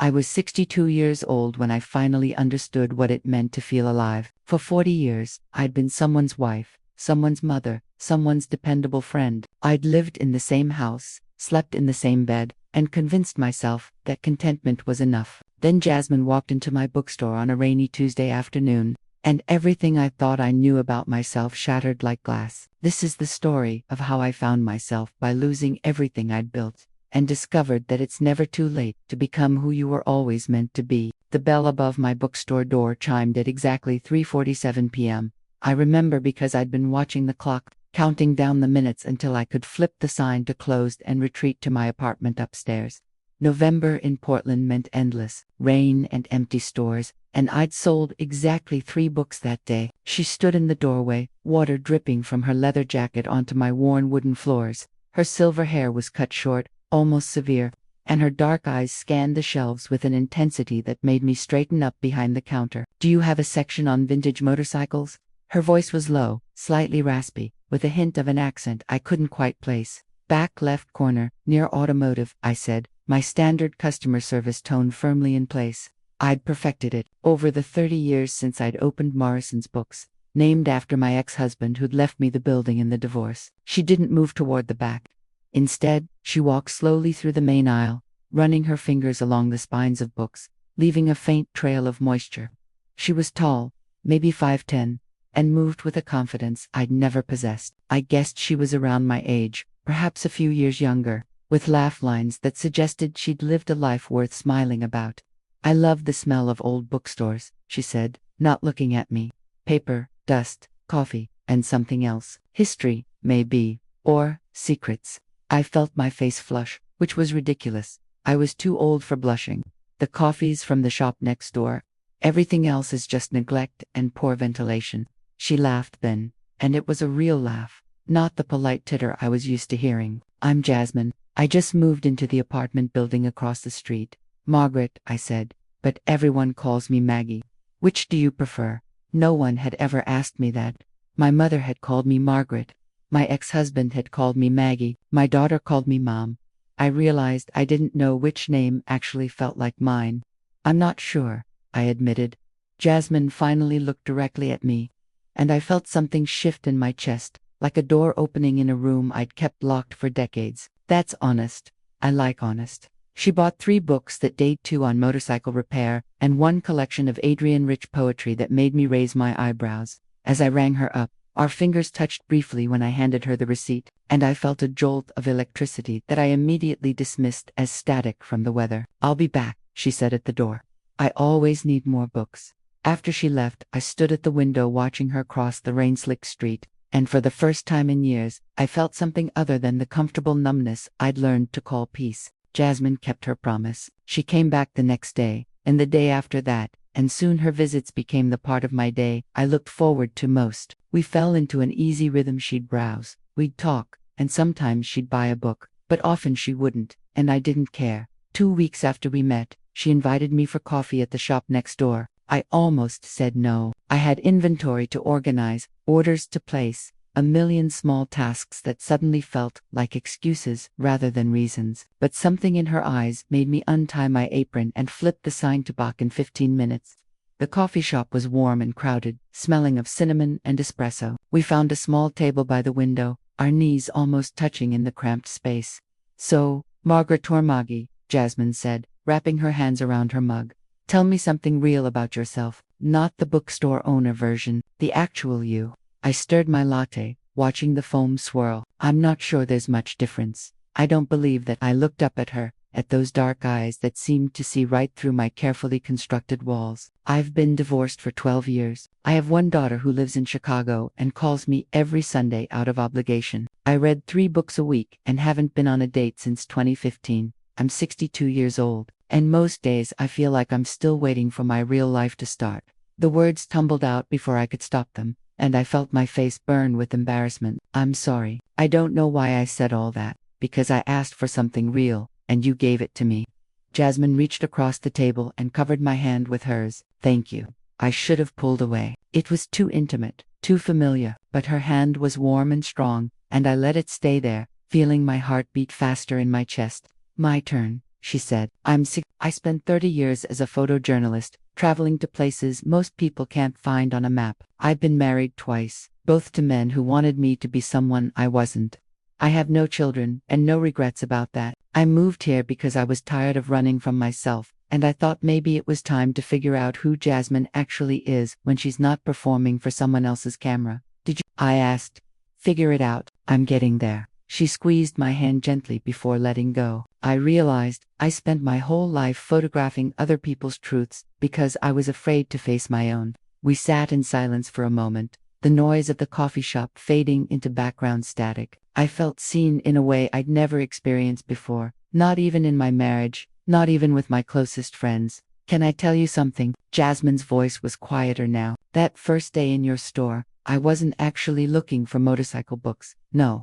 I was 62 years old when I finally understood what it meant to feel alive. For 40 years, I'd been someone's wife, someone's mother, someone's dependable friend. I'd lived in the same house, slept in the same bed, and convinced myself that contentment was enough. Then Jasmine walked into my bookstore on a rainy Tuesday afternoon, and everything I thought I knew about myself shattered like glass. This is the story of how I found myself by losing everything I'd built, and discovered that it's never too late to become who you were always meant to be. The bell above my bookstore door chimed at exactly 3:47 p.m. I remember because I'd been watching the clock, counting down the minutes until I could flip the sign to closed and retreat to my apartment upstairs. November in Portland meant endless rain and empty stores, and I'd sold exactly 3 books that day. She stood in the doorway, water dripping from her leather jacket onto my worn wooden floors. Her silver hair was cut short, almost severe, and her dark eyes scanned the shelves with an intensity that made me straighten up behind the counter. "Do you have a section on vintage motorcycles?" Her voice was low, slightly raspy, with a hint of an accent I couldn't quite place. "Back left corner, near automotive," I said, my standard customer service tone firmly in place. I'd perfected it over the 30 years since I'd opened Morrison's Books, named after my ex-husband who'd left me the building in the divorce. She didn't move toward the back. Instead, she walked slowly through the main aisle, running her fingers along the spines of books, leaving a faint trail of moisture. She was tall, maybe 5'10", and moved with a confidence I'd never possessed. I guessed she was around my age, perhaps a few years younger, with laugh lines that suggested she'd lived a life worth smiling about. "I love the smell of old bookstores," she said, not looking at me. "Paper, dust, coffee, and something else. History, maybe, or secrets." I felt my face flush, which was ridiculous. I was too old for blushing. "The coffee's from the shop next door. Everything else is just neglect and poor ventilation." She laughed then, and it was a real laugh, not the polite titter I was used to hearing. "I'm Jasmine. I just moved into the apartment building across the street." "Margaret," I said, "but everyone calls me Maggie. Which do you prefer?" No one had ever asked me that. My mother had called me Margaret. My ex-husband had called me Maggie. My daughter called me Mom. I realized I didn't know which name actually felt like mine. "I'm not sure," I admitted. Jasmine finally looked directly at me, and I felt something shift in my chest, like a door opening in a room I'd kept locked for decades. "That's honest. I like honest." She bought 3 books that date, 2 on motorcycle repair, and 1 collection of Adrienne Rich poetry that made me raise my eyebrows. As I rang her up, our fingers touched briefly when I handed her the receipt, and I felt a jolt of electricity that I immediately dismissed as static from the weather. "I'll be back," she said at the door. "I always need more books." After she left, I stood at the window watching her cross the rain-slicked street, and for the first time in years, I felt something other than the comfortable numbness I'd learned to call peace. Jasmine kept her promise. She came back the next day, and the day after that, and soon her visits became the part of my day I looked forward to most. We fell into an easy rhythm. She'd browse, we'd talk, and sometimes she'd buy a book, but often she wouldn't, and I didn't care. 2 weeks after we met, she invited me for coffee at the shop next door. I almost said no. I had inventory to organize, orders to place, a million small tasks that suddenly felt like excuses rather than reasons. But something in her eyes made me untie my apron and flip the sign to Bach in 15 minutes. The coffee shop was warm and crowded, smelling of cinnamon and espresso. We found a small table by the window, our knees almost touching in the cramped space. "So, Margaret Tormagi," Jasmine said, wrapping her hands around her mug. "Tell me something real about yourself, not the bookstore owner version, the actual you." I stirred my latte, watching the foam swirl. "I'm not sure there's much difference." I don't believe that. I looked up at her, at those dark eyes that seemed to see right through my carefully constructed walls. "I've been divorced for 12 years. I have 1 daughter who lives in Chicago and calls me every Sunday out of obligation. I read 3 books a week and haven't been on a date since 2015. I'm 62 years old, and most days I feel like I'm still waiting for my real life to start." The words tumbled out before I could stop them, and I felt my face burn with embarrassment. "I'm sorry. I don't know why I said all that, because I asked for something real, and you gave it to me." Jasmine reached across the table and covered my hand with hers. "Thank you." I should have pulled away. It was too intimate, too familiar, but her hand was warm and strong, and I let it stay there, feeling my heart beat faster in my chest. "My turn," she said. I spent 30 years as a photojournalist, traveling to places most people can't find on a map. I've been married twice, both to men who wanted me to be someone I wasn't. I have no children, and no regrets about that. I moved here because I was tired of running from myself, and I thought maybe it was time to figure out who Jasmine actually is when she's not performing for someone else's camera. Did you? I asked. Figure it out. I'm getting there. She squeezed my hand gently before letting go. I realized I spent my whole life photographing other people's truths because I was afraid to face my own. We sat in silence for a moment, the noise of the coffee shop fading into background static. I felt seen in a way I'd never experienced before, not even in my marriage, not even with my closest friends. Can I tell you something? Jasmine's voice was quieter now. That first day in your store, I wasn't actually looking for motorcycle books. No.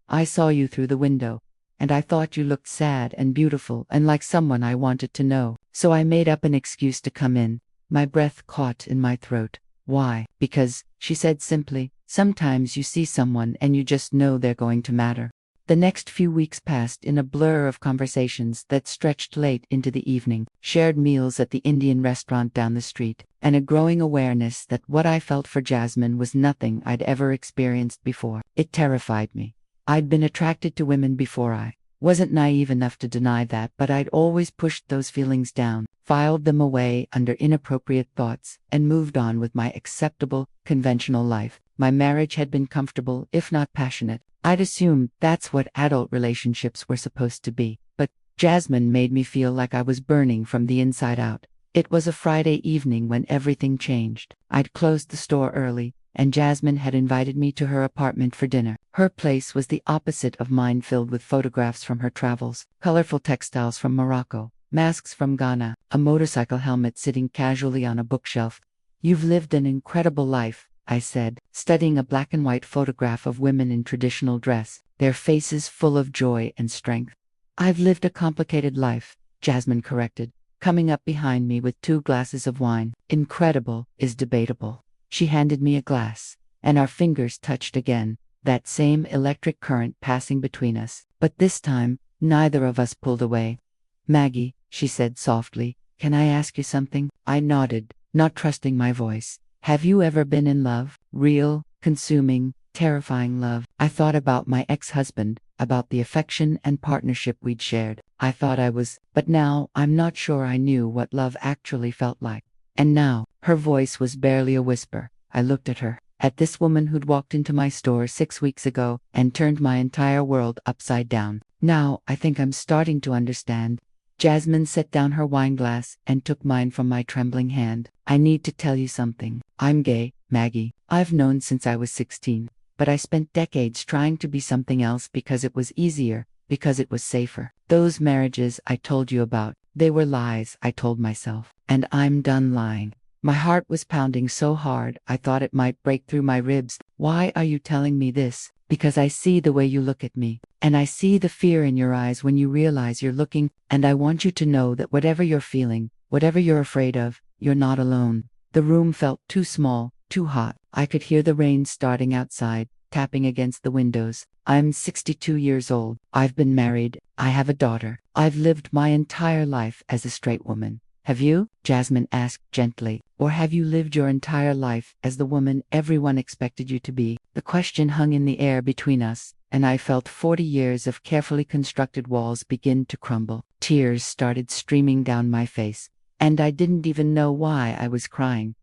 I saw you through the window, and I thought you looked sad and beautiful and like someone I wanted to know. So I made up an excuse to come in. My breath caught in my throat. Why? Because, she said simply, sometimes you see someone and you just know they're going to matter. The next few weeks passed in a blur of conversations that stretched late into the evening, shared meals at the Indian restaurant down the street, and a growing awareness that what I felt for Jasmine was nothing I'd ever experienced before. It terrified me. I'd been attracted to women before. I wasn't naive enough to deny that, but I'd always pushed those feelings down, filed them away under inappropriate thoughts, and moved on with my acceptable, conventional life. My marriage had been comfortable, if not passionate. I'd assumed that's what adult relationships were supposed to be. But Jasmine made me feel like I was burning from the inside out. It was a Friday evening when everything changed. I'd closed the store early, and Jasmine had invited me to her apartment for dinner. Her place was the opposite of mine, filled with photographs from her travels, colorful textiles from Morocco, masks from Ghana, a motorcycle helmet sitting casually on a bookshelf. You've lived an incredible life, I said, studying a black and white photograph of women in traditional dress, their faces full of joy and strength. I've lived a complicated life, Jasmine corrected, coming up behind me with 2 glasses of wine. Incredible is debatable. She handed me a glass, and our fingers touched again, that same electric current passing between us. But this time, neither of us pulled away. Maggie, she said softly, can I ask you something? I nodded, not trusting my voice. Have you ever been in love? Real, consuming, terrifying love? I thought about my ex-husband, about the affection and partnership we'd shared. I thought I was, but now I'm not sure I knew what love actually felt like. And now, her voice was barely a whisper. I looked at her, at this woman who'd walked into my store 6 weeks ago and turned my entire world upside down. Now, I think I'm starting to understand. Jasmine set down her wine glass and took mine from my trembling hand. I need to tell you something. I'm gay, Maggie. I've known since I was 16, but I spent decades trying to be something else because it was easier, because it was safer. Those marriages I told you about, they were lies, I told myself. And I'm done lying. My heart was pounding so hard I thought it might break through my ribs. Why are you telling me this? Because I see the way you look at me, and I see the fear in your eyes when you realize you're looking, and I want you to know that whatever you're feeling, whatever you're afraid of, you're not alone. The room felt too small, too hot. I could hear the rain starting outside, tapping against the windows. I'm 62 years old. I've been married. I have a daughter. I've lived my entire life as a straight woman. Have you? Jasmine asked gently. Or have you lived your entire life as the woman everyone expected you to be? The question hung in the air between us, and I felt 40 years of carefully constructed walls begin to crumble. Tears started streaming down my face, and I didn't even know why I was crying.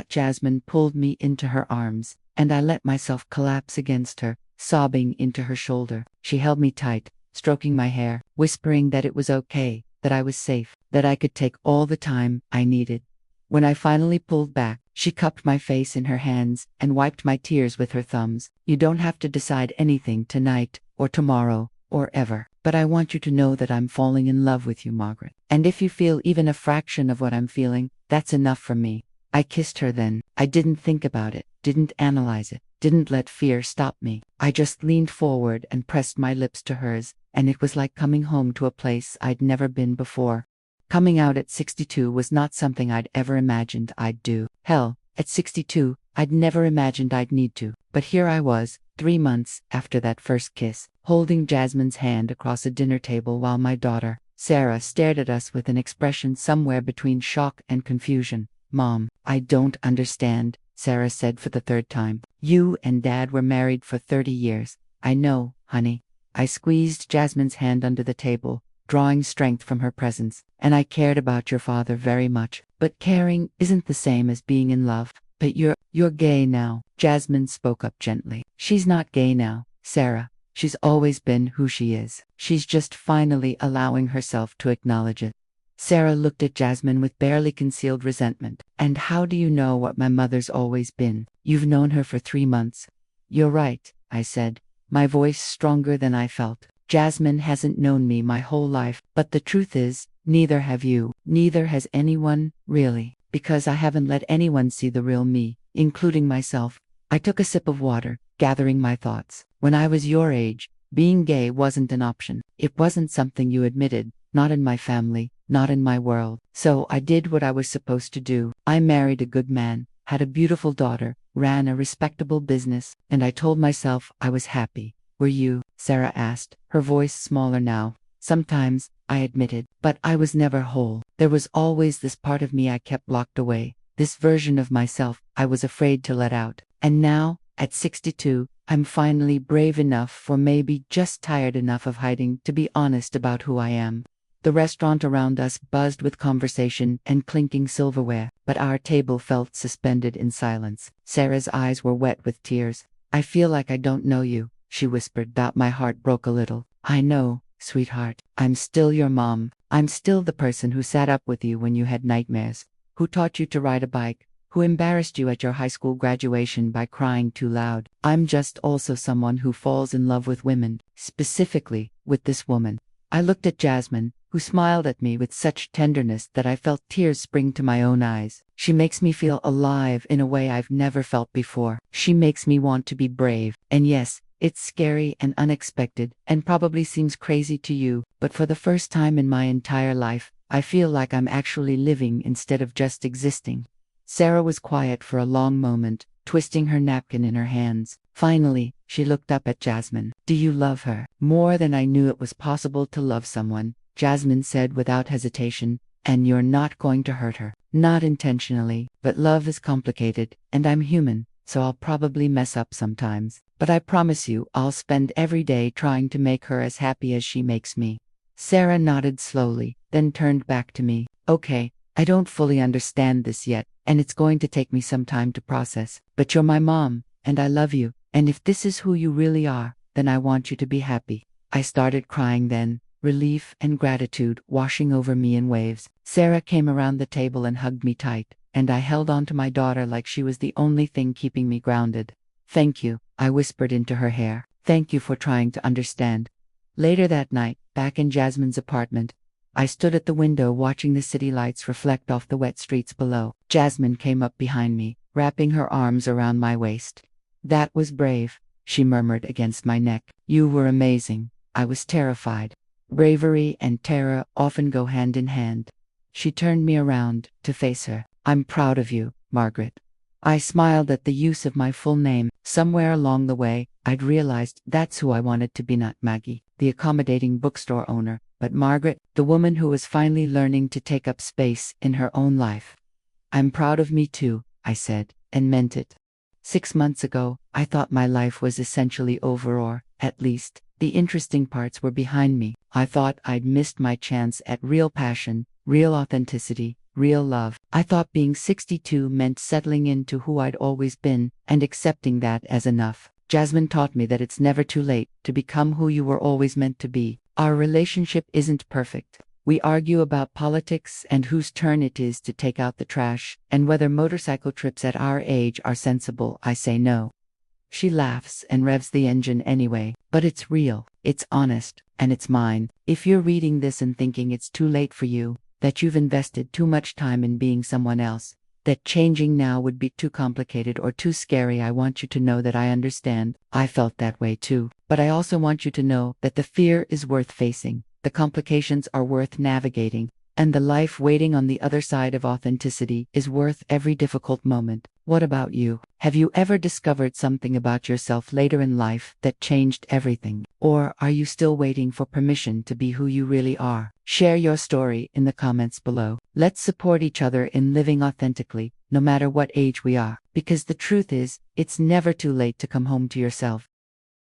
Jasmine pulled me into her arms, and I let myself collapse against her, sobbing into her shoulder. She held me tight, stroking my hair, whispering that it was okay, that I was safe, that I could take all the time I needed. When I finally pulled back, she cupped my face in her hands and wiped my tears with her thumbs. You don't have to decide anything tonight, or tomorrow, or ever. But I want you to know that I'm falling in love with you, Margaret. And if you feel even a fraction of what I'm feeling, that's enough for me. I kissed her then. I didn't think about it, didn't analyze it, didn't let fear stop me. I just leaned forward and pressed my lips to hers, and it was like coming home to a place I'd never been before. Coming out at 62 was not something I'd ever imagined I'd do. Hell, at 62, I'd never imagined I'd need to. But here I was, 3 months after that first kiss, holding Jasmine's hand across a dinner table while my daughter, Sarah stared at us with an expression somewhere between shock and confusion. Mom, I don't understand, Sarah said for the third time. You and Dad were married for 30 years. I know, honey. I squeezed Jasmine's hand under the table, drawing strength from her presence. And I cared about your father very much. But caring isn't the same as being in love. But you're gay now. Jasmine spoke up gently. She's not gay now, Sarah. She's always been who she is. She's just finally allowing herself to acknowledge it. Sarah looked at Jasmine with barely concealed resentment. And how do you know what my mother's always been? You've known her for 3 months. You're right, I said, my voice stronger than I felt. Jasmine hasn't known me my whole life, but the truth is, neither have you. Neither has anyone, really, because I haven't let anyone see the real me, including myself. I took a sip of water, gathering my thoughts. When I was your age, being gay wasn't an option. It wasn't something you admitted, not in my family, not in my world. So I did what I was supposed to do. I married a good man, had a beautiful daughter, ran a respectable business, and I told myself I was happy. Were you? Sarah asked, her voice smaller now. Sometimes, I admitted, but I was never whole. There was always this part of me I kept locked away, this version of myself I was afraid to let out. And now, at 62, I'm finally brave enough, or maybe just tired enough of hiding, to be honest about who I am. The restaurant around us buzzed with conversation and clinking silverware, but our table felt suspended in silence. Sarah's eyes were wet with tears. I feel like I don't know you, she whispered. That my heart broke a little. I know, sweetheart. I'm still your mom. I'm still the person who sat up with you when you had nightmares, who taught you to ride a bike, who embarrassed you at your high school graduation by crying too loud. I'm just also someone who falls in love with women, specifically with this woman. I looked at Jasmine, who smiled at me with such tenderness that I felt tears spring to my own eyes. She makes me feel alive in a way I've never felt before. She makes me want to be brave. And yes, it's scary and unexpected, and probably seems crazy to you, but for the first time in my entire life, I feel like I'm actually living instead of just existing. Sarah was quiet for a long moment, twisting her napkin in her hands. Finally, she looked up at Jasmine. Do you love her? More than I knew it was possible to love someone, Jasmine said without hesitation. And you're not going to hurt her. Not intentionally, but love is complicated, and I'm human, so I'll probably mess up sometimes. But I promise you, I'll spend every day trying to make her as happy as she makes me. Sarah nodded slowly, then turned back to me. Okay, I don't fully understand this yet, and it's going to take me some time to process. But you're my mom, and I love you, and if this is who you really are, then I want you to be happy. I started crying then, relief and gratitude washing over me in waves. Sarah came around the table and hugged me tight, and I held on to my daughter like she was the only thing keeping me grounded. Thank you, I whispered into her hair. Thank you for trying to understand. Later that night, back in Jasmine's apartment, I stood at the window watching the city lights reflect off the wet streets below. Jasmine came up behind me, wrapping her arms around my waist. That was brave, she murmured against my neck. You were amazing. I was terrified. Bravery and terror often go hand in hand. She turned me around to face her. I'm proud of you, Margaret. I smiled at the use of my full name. Somewhere along the way, I'd realized that's who I wanted to be, not Maggie, the accommodating bookstore owner, but Margaret, the woman who was finally learning to take up space in her own life. I'm proud of me too, I said, and meant it. 6 months ago, I thought my life was essentially over, or, at least, the interesting parts were behind me. I thought I'd missed my chance at real passion, real authenticity, real love. I thought being 62 meant settling into who I'd always been, and accepting that as enough. Jasmine taught me that it's never too late to become who you were always meant to be. Our relationship isn't perfect. We argue about politics and whose turn it is to take out the trash, and whether motorcycle trips at our age are sensible. I say no. She laughs and revs the engine anyway, but it's real, it's honest, and it's mine. If you're reading this and thinking it's too late for you, that you've invested too much time in being someone else, that changing now would be too complicated or too scary, I want you to know that I understand. I felt that way too. But I also want you to know that the fear is worth facing, the complications are worth navigating, and the life waiting on the other side of authenticity is worth every difficult moment. What about you? Have you ever discovered something about yourself later in life that changed everything? Or are you still waiting for permission to be who you really are? Share your story in the comments below. Let's support each other in living authentically, no matter what age we are. Because the truth is, it's never too late to come home to yourself.